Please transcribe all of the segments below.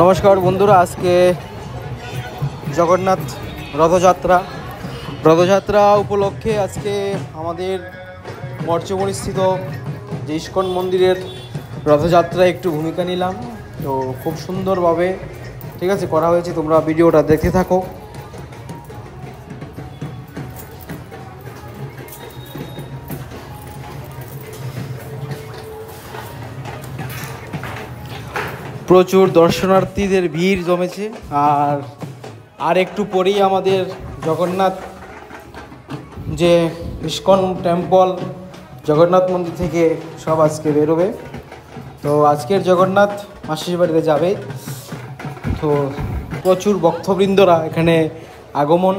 নমস্কার বন্ধুরা, আজকে জগন্নাথ রথযাত্রা উপলক্ষে আজকে আমাদের মর্চমণিস্থিত যে ইস্কন মন্দিরের রথযাত্রায় একটু ভূমিকা নিলাম। তো খুব সুন্দরভাবে ঠিক আছে করা হয়েছে, তোমরা ভিডিওটা দেখতে থাকো। প্রচুর দর্শনার্থীদের ভিড় জমেছে। আর একটু পরেই আমাদের জগন্নাথ যে ইস্কন টেম্পল জগন্নাথ মন্দির থেকে সব আজকে বেরোবে। তো আজকের জগন্নাথ মাসির বাড়িতে যাবে। তো প্রচুর ভক্তবৃন্দরা এখানে আগমন।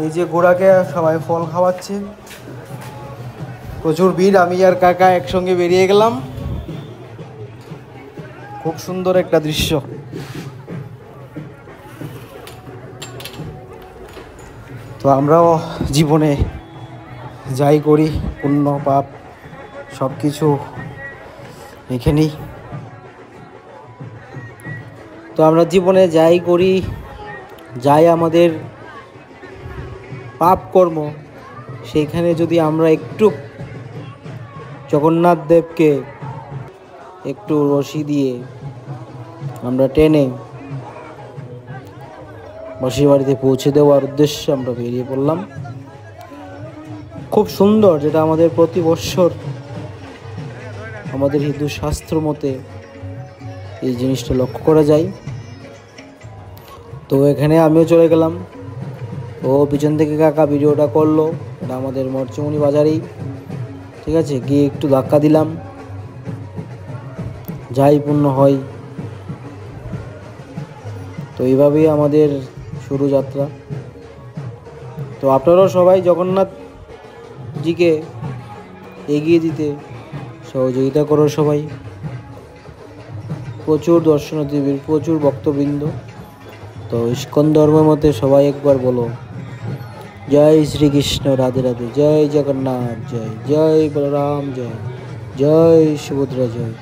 এই যে ঘোড়াকে সবাই ফল খাওয়াচ্ছে, প্রচুর ভিড়। আমি আর কাকা একসঙ্গে বেরিয়ে গেলাম। খুব সুন্দর একটা দৃশ্য। তো আমরাও জীবনে যাই করি, পুণ্য পাপ সব কিছু এখানেই। তো আমরা জীবনে যাই করি, যাই আমাদের পাপ কর্ম, সেইখানে যদি আমরা একটু জগন্নাথ দেবকে একটু রশি দিয়ে আমরা টেনে মাসির বাড়িতে পৌঁছে দেওয়ার উদ্দেশ্যে আমরা বেরিয়ে পড়লাম। খুব সুন্দর, যেটা আমাদের প্রতি বৎসর আমাদের হিন্দু শাস্ত্র মতে এই জিনিসটা লক্ষ্য করা যায়। তো এখানে আমিও চলে গেলাম। ও পিছন থেকে কাকা ভিডিওটা করলো। এটা আমাদের মর্চমণি বাজারেই, ঠিক আছে। গিয়ে একটু ধাক্কা দিলাম, যাই পূর্ণ হয়। তো এইভাবেই আমাদের শুরু যাত্রা। তো আপনারাও সবাই জগন্নাথজিকে এগিয়ে দিতে সহযোগিতা করো সবাই। প্রচুর দর্শনার্থী, প্রচুর ভক্তবৃন্দ। তো ইস্কন ধর্মের মতে সবাই একবার বলো, জয় শ্রীকৃষ্ণ, রাধে রাধে, জয় জগন্নাথ, জয় জয় বলরাম, জয় জয় সুভদ্রা, জয়।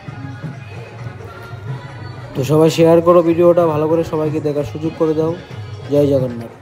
তো সবাই শেয়ার করো ভিডিওটা, ভালো করে সবাইকে দেখার সুযোগ করে দাও। জয় জগন্নাথ।